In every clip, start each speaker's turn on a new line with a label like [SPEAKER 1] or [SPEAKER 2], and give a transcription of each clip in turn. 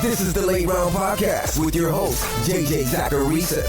[SPEAKER 1] This is the Late Round Podcast with your host, JJ Zachariason.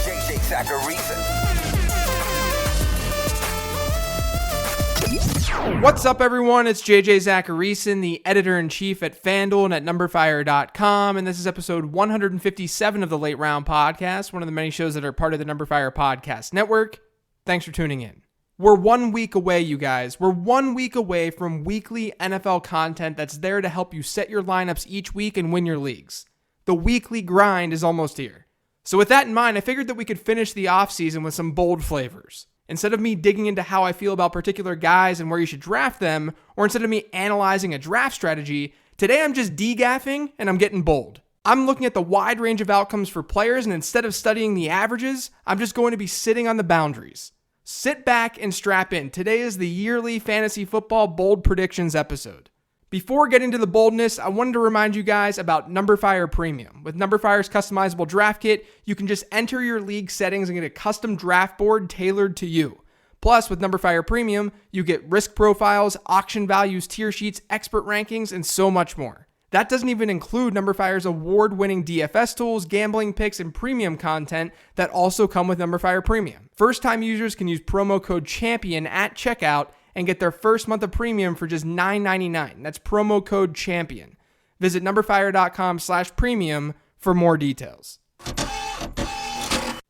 [SPEAKER 2] What's up, everyone? It's JJ Zachariason, the editor-in-chief at FanDuel and at NumberFire.com, and this is episode 157 of the Late Round Podcast, one of the many shows that are part of the NumberFire Podcast Network. Thanks for tuning in. We're 1 week away, you guys. We're 1 week away from weekly NFL content that's there to help you set your lineups each week and win your leagues. The weekly grind is almost here. So with that in mind, I figured that we could finish the offseason with some bold flavors. Instead of me digging into how I feel about particular guys and where you should draft them, or instead of me analyzing a draft strategy, today I'm just degaffing and I'm getting bold. I'm looking at the wide range of outcomes for players, and instead of studying the averages, I'm just going to be sitting on the boundaries. Sit back and strap in. Today is the yearly fantasy football bold predictions episode. Before getting to the boldness, I wanted to remind you guys about NumberFire Premium. With NumberFire's customizable draft kit, you can just enter your league settings and get a custom draft board tailored to you. Plus, with NumberFire Premium, you get risk profiles, auction values, tier sheets, expert rankings, and so much more. That doesn't even include NumberFire's award-winning DFS tools, gambling picks, and premium content that also come with NumberFire Premium. First-time users can use promo code CHAMPION at checkout and get their first month of premium for just $9.99. That's promo code CHAMPION. Visit numberfire.com/premium for more details.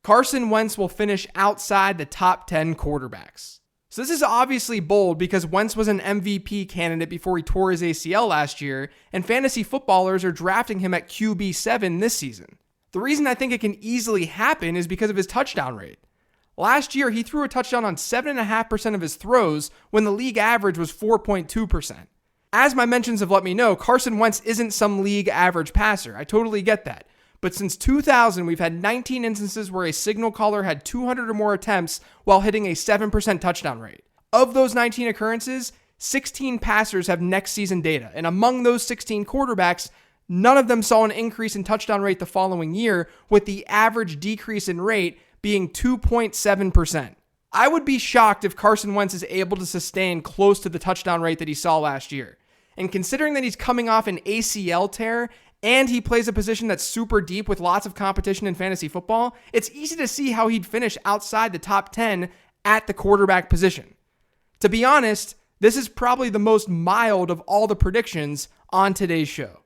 [SPEAKER 2] Carson Wentz will finish outside the top 10 quarterbacks. So this is obviously bold because Wentz was an MVP candidate before he tore his ACL last year, and fantasy footballers are drafting him at QB7 this season. The reason I think it can easily happen is because of his touchdown rate. Last year, he threw a touchdown on 7.5% of his throws when the league average was 4.2%. As my mentions have let me know, Carson Wentz isn't some league average passer. I totally get that. But since 2000, we've had 19 instances where a signal caller had 200 or more attempts while hitting a 7% touchdown rate. Of those 19 occurrences, 16 passers have next season data. And among those 16 quarterbacks, none of them saw an increase in touchdown rate the following year, with the average decrease in rate being 2.7%. I would be shocked if Carson Wentz is able to sustain close to the touchdown rate that he saw last year. And considering that he's coming off an ACL tear and he plays a position that's super deep with lots of competition in fantasy football, it's easy to see how he'd finish outside the top 10 at the quarterback position. To be honest, this is probably the most mild of all the predictions on today's show.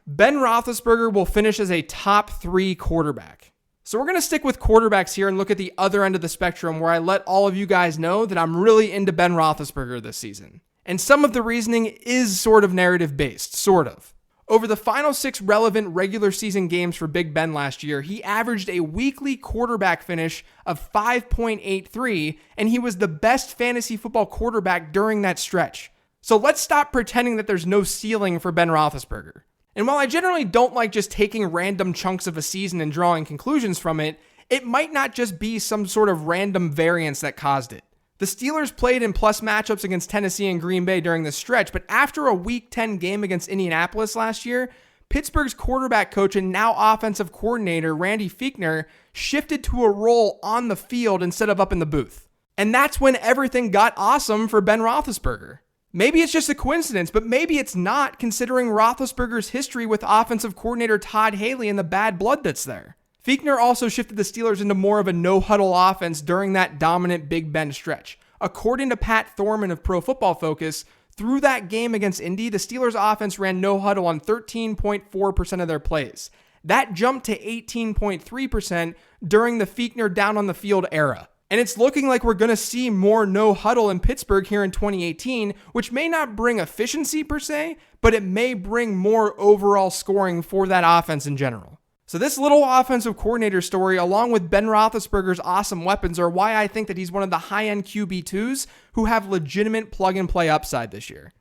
[SPEAKER 2] Ben Roethlisberger will finish as a top 3 quarterback. So we're going to stick with quarterbacks here and look at the other end of the spectrum where I let all of you guys know that I'm really into Ben Roethlisberger this season. And some of the reasoning is sort of narrative-based, sort of. Over the final 6 relevant regular season games for Big Ben last year, he averaged a weekly quarterback finish of 5.83, and he was the best fantasy football quarterback during that stretch. So let's stop pretending that there's no ceiling for Ben Roethlisberger. And while I generally don't like just taking random chunks of a season and drawing conclusions from it, it might not just be some sort of random variance that caused it. The Steelers played in plus matchups against Tennessee and Green Bay during this stretch, but after a Week 10 game against Indianapolis last year, Pittsburgh's quarterback coach and now offensive coordinator Randy Fichtner shifted to a role on the field instead of up in the booth. And that's when everything got awesome for Ben Roethlisberger. Maybe it's just a coincidence, but maybe it's not, considering Roethlisberger's history with offensive coordinator Todd Haley and the bad blood that's there. Fichtner also shifted the Steelers into more of a no-huddle offense during that dominant Big Ben stretch. According to Pat Thorman of Pro Football Focus, through that game against Indy, the Steelers offense ran no-huddle on 13.4% of their plays. That jumped to 18.3% during the Fichtner down-on-the-field era. And it's looking like we're going to see more no-huddle in Pittsburgh here in 2018, which may not bring efficiency per se, but it may bring more overall scoring for that offense in general. So this little offensive coordinator story, along with Ben Roethlisberger's awesome weapons, are why I think that he's one of the high-end QB2s who have legitimate plug-and-play upside this year.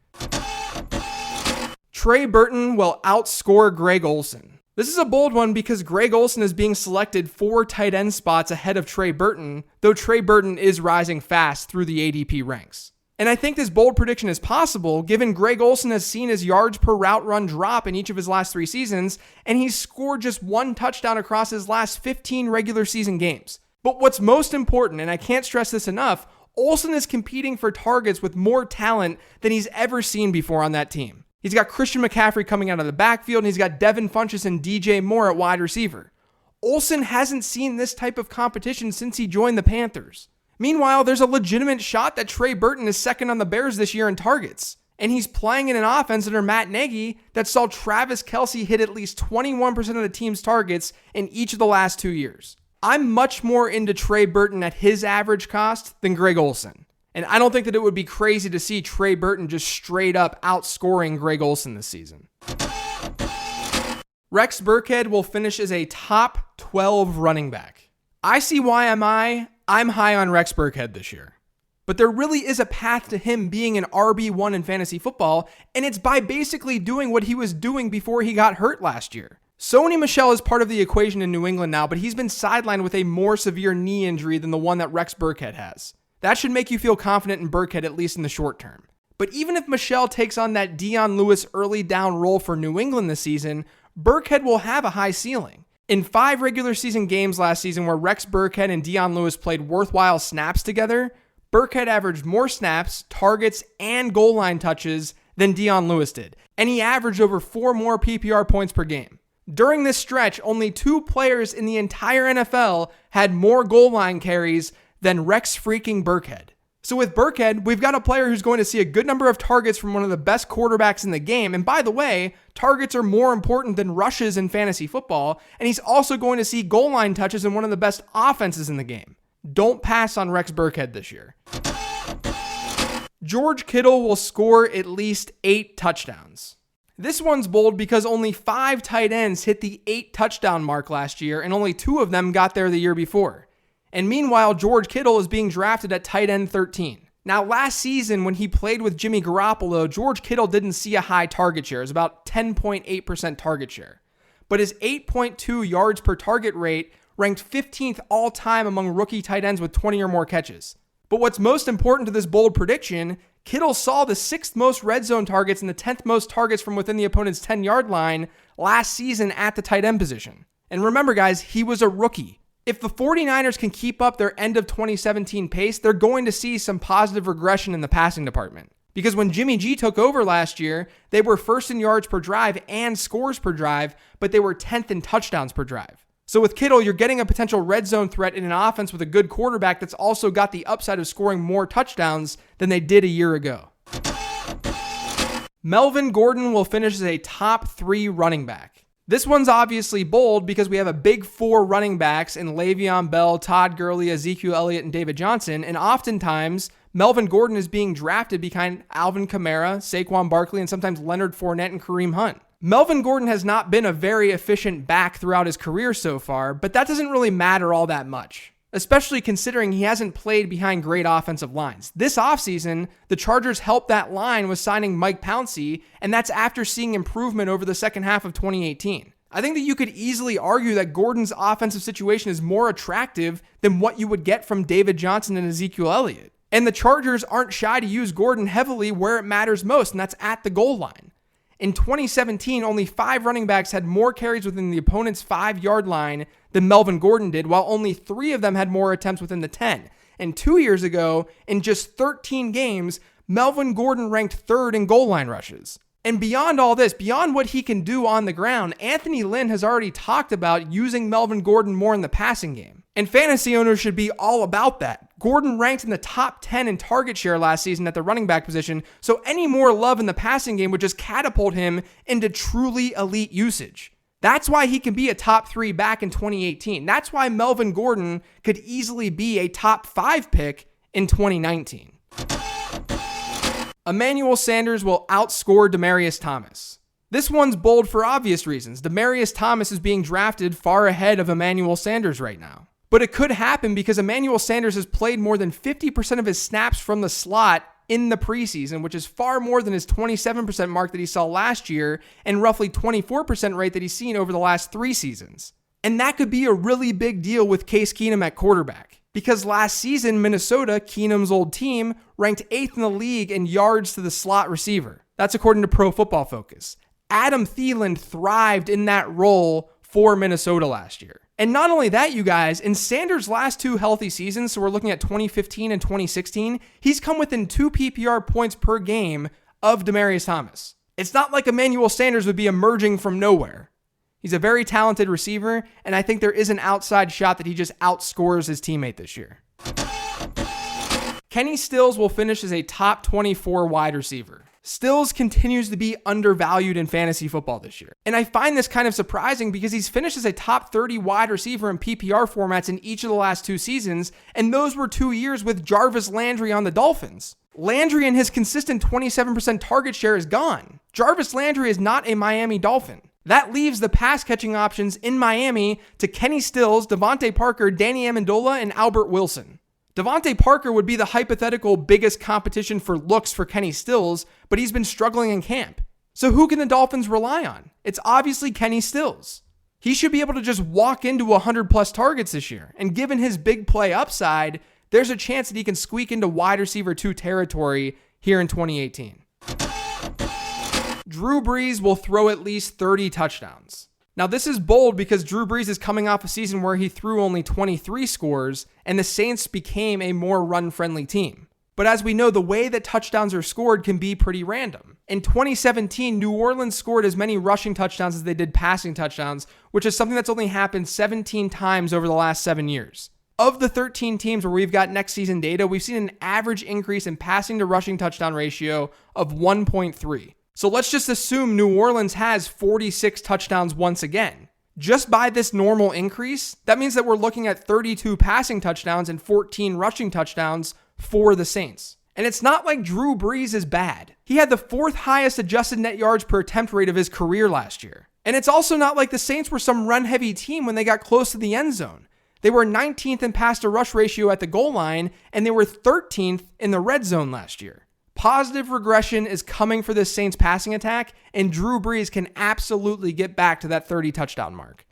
[SPEAKER 2] Trey Burton will outscore Greg Olsen. This is a bold one because Greg Olsen is being selected 4 tight end spots ahead of Trey Burton, though Trey Burton is rising fast through the ADP ranks. And I think this bold prediction is possible given Greg Olsen has seen his yards per route run drop in each of his last 3 seasons, and he's scored just 1 touchdown across his last 15 regular season games. But what's most important, and I can't stress this enough, Olsen is competing for targets with more talent than he's ever seen before on that team. He's got Christian McCaffrey coming out of the backfield, and he's got Devin Funchess and DJ Moore at wide receiver. Olsen hasn't seen this type of competition since he joined the Panthers. Meanwhile, there's a legitimate shot that Trey Burton is second on the Bears this year in targets. And he's playing in an offense under Matt Nagy that saw Travis Kelce hit at least 21% of the team's targets in each of the last 2 years. I'm much more into Trey Burton at his average cost than Greg Olsen. And I don't think that it would be crazy to see Trey Burton just straight up outscoring Greg Olsen this season. Rex Burkhead will finish as a top 12 running back. I see why I'm high on Rex Burkhead this year. But there really is a path to him being an RB1 in fantasy football, and it's by basically doing what he was doing before he got hurt last year. Sony Michel is part of the equation in New England now, but he's been sidelined with a more severe knee injury than the one that Rex Burkhead has. That should make you feel confident in Burkhead, at least in the short term. But even if Michel takes on that Dion Lewis early down role for New England this season, Burkhead will have a high ceiling. In 5 regular season games last season where Rex Burkhead and Dion Lewis played worthwhile snaps together, Burkhead averaged more snaps, targets, and goal line touches than Dion Lewis did, and he averaged over 4 more PPR points per game. During this stretch, only 2 players in the entire NFL had more goal line carries than Rex freaking Burkhead. So with Burkhead, we've got a player who's going to see a good number of targets from one of the best quarterbacks in the game. And by the way, targets are more important than rushes in fantasy football. And he's also going to see goal line touches in one of the best offenses in the game. Don't pass on Rex Burkhead this year. George Kittle will score at least 8 touchdowns. This one's bold because only 5 tight ends hit the 8 touchdown mark last year, and only 2 of them got there the year before. And meanwhile, George Kittle is being drafted at tight end 13. Now, last season, when he played with Jimmy Garoppolo, George Kittle didn't see a high target share. It was about 10.8% target share. But his 8.2 yards per target rate ranked 15th all-time among rookie tight ends with 20 or more catches. But what's most important to this bold prediction, Kittle saw the 6th most red zone targets and the 10th most targets from within the opponent's 10-yard line last season at the tight end position. And remember, guys, he was a rookie. If the 49ers can keep up their end of 2017 pace, they're going to see some positive regression in the passing department. Because when Jimmy G took over last year, they were first in yards per drive and scores per drive, but they were 10th in touchdowns per drive. So with Kittle, you're getting a potential red zone threat in an offense with a good quarterback that's also got the upside of scoring more touchdowns than they did a year ago. Melvin Gordon will finish as a top 3 running back. This one's obviously bold because we have a big 4 running backs in Le'Veon Bell, Todd Gurley, Ezekiel Elliott, and David Johnson, and oftentimes Melvin Gordon is being drafted behind Alvin Kamara, Saquon Barkley, and sometimes Leonard Fournette and Kareem Hunt. Melvin Gordon has not been a very efficient back throughout his career so far, but that doesn't really matter all that much, especially considering he hasn't played behind great offensive lines. This offseason, the Chargers helped that line with signing Mike Pouncey, and that's after seeing improvement over the second half of 2018. I think that you could easily argue that Gordon's offensive situation is more attractive than what you would get from David Johnson and Ezekiel Elliott. And the Chargers aren't shy to use Gordon heavily where it matters most, and that's at the goal line. In 2017, only 5 running backs had more carries within the opponent's 5-yard line than Melvin Gordon did, while only 3 of them had more attempts within the 10. And 2 years ago, in just 13 games, Melvin Gordon ranked 3rd in goal line rushes. And beyond all this, beyond what he can do on the ground, Anthony Lynn has already talked about using Melvin Gordon more in the passing game. And fantasy owners should be all about that. Gordon ranked in the top 10 in target share last season at the running back position, so any more love in the passing game would just catapult him into truly elite usage. That's why he can be a top 3 back in 2018. That's why Melvin Gordon could easily be a top 5 pick in 2019. Emmanuel Sanders will outscore Demaryius Thomas. This one's bold for obvious reasons. Demaryius Thomas is being drafted far ahead of Emmanuel Sanders right now. But it could happen because Emmanuel Sanders has played more than 50% of his snaps from the slot in the preseason, which is far more than his 27% mark that he saw last year and roughly 24% rate that he's seen over the last 3 seasons. And that could be a really big deal with Case Keenum at quarterback. Because last season, Minnesota, Keenum's old team, ranked 8th in the league in yards to the slot receiver. That's according to Pro Football Focus. Adam Thielen thrived in that role for Minnesota last year. And not only that, you guys, in Sanders' last 2 healthy seasons, so we're looking at 2015 and 2016, he's come within 2 PPR points per game of Demaryius Thomas. It's not like Emmanuel Sanders would be emerging from nowhere. He's a very talented receiver, and I think there is an outside shot that he just outscores his teammate this year. Kenny Stills will finish as a top 24 wide receiver. Stills continues to be undervalued in fantasy football this year. And I find this kind of surprising because he's finished as a top 30 wide receiver in PPR formats in each of the last 2 seasons, and those were 2 years with Jarvis Landry on the Dolphins. Landry and his consistent 27% target share is gone. Jarvis Landry is not a Miami Dolphin. That leaves the pass catching options in Miami to Kenny Stills, Devontae Parker, Danny Amendola, and Albert Wilson. Devontae Parker would be the hypothetical biggest competition for looks for Kenny Stills, but he's been struggling in camp. So who can the Dolphins rely on? It's obviously Kenny Stills. He should be able to just walk into 100 plus targets this year, and given his big play upside, there's a chance that he can squeak into wide receiver 2 territory here in 2018. Drew Brees will throw at least 30 touchdowns. Now, this is bold because Drew Brees is coming off a season where he threw only 23 scores, and the Saints became a more run-friendly team. But as we know, the way that touchdowns are scored can be pretty random. In 2017, New Orleans scored as many rushing touchdowns as they did passing touchdowns, which is something that's only happened 17 times over the last 7 years. Of the 13 teams where we've got next season data, we've seen an average increase in passing to rushing touchdown ratio of 1.3. So let's just assume New Orleans has 46 touchdowns once again. Just by this normal increase, that means that we're looking at 32 passing touchdowns and 14 rushing touchdowns for the Saints. And it's not like Drew Brees is bad. He had the 4th highest adjusted net yards per attempt rate of his career last year. And it's also not like the Saints were some run-heavy team when they got close to the end zone. They were 19th in pass-to-rush ratio at the goal line, and they were 13th in the red zone last year. Positive regression is coming for this Saints passing attack, and Drew Brees can absolutely get back to that 30 touchdown mark.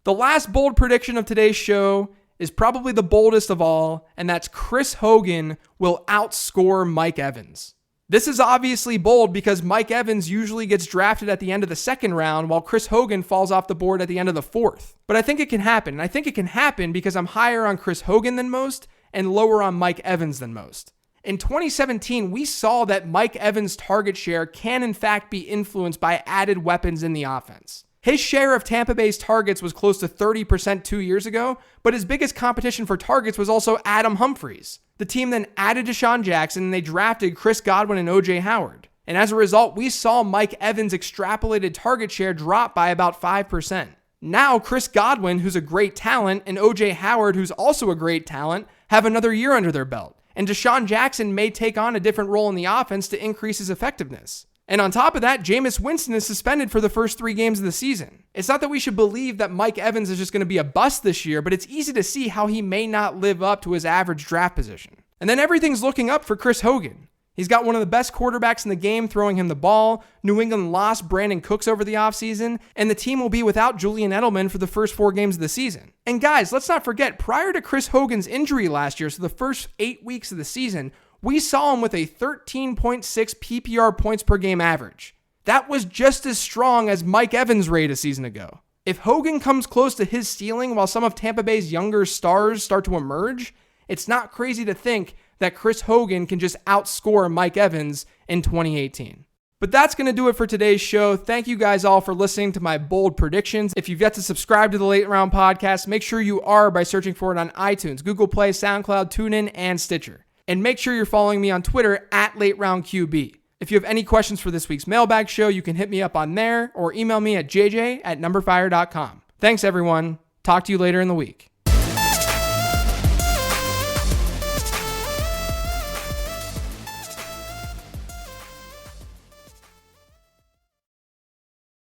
[SPEAKER 2] The last bold prediction of today's show is probably the boldest of all, and that's Chris Hogan will outscore Mike Evans. This is obviously bold because Mike Evans usually gets drafted at the end of the 2nd round, while Chris Hogan falls off the board at the end of the 4th. But I think it can happen, and I think it can happen because I'm higher on Chris Hogan than most and lower on Mike Evans than most. In 2017, we saw that Mike Evans' target share can in fact be influenced by added weapons in the offense. His share of Tampa Bay's targets was close to 30% 2 years ago, but his biggest competition for targets was also Adam Humphries. The team then added Deshaun Jackson and they drafted Chris Godwin and O.J. Howard. And as a result, we saw Mike Evans' extrapolated target share drop by about 5%. Now, Chris Godwin, who's a great talent, and O.J. Howard, who's also a great talent, have another year under their belt. And Deshaun Jackson may take on a different role in the offense to increase his effectiveness. And on top of that, Jameis Winston is suspended for the first 3 games of the season. It's not that we should believe that Mike Evans is just going to be a bust this year, but it's easy to see how he may not live up to his average draft position. And then everything's looking up for Chris Hogan. He's got one of the best quarterbacks in the game throwing him the ball. New England lost Brandon Cooks over the offseason, and the team will be without Julian Edelman for the first 4 games of the season. And guys, let's not forget, prior to Chris Hogan's injury last year, so the first 8 weeks of the season, we saw him with a 13.6 PPR points per game average. That was just as strong as Mike Evans' rate a season ago. If Hogan comes close to his ceiling while some of Tampa Bay's younger stars start to emerge, it's not crazy to think that Chris Hogan can just outscore Mike Evans in 2018. But that's going to do it for today's show. Thank you guys all for listening to my bold predictions. If you've yet to subscribe to the Late Round Podcast, make sure you are by searching for it on iTunes, Google Play, SoundCloud, TuneIn, and Stitcher. And make sure you're following me on Twitter at LateRoundQB. If you have any questions for this week's mailbag show, you can hit me up on there or email me at jj@numberfire.com. Thanks, everyone. Talk to you later in the week.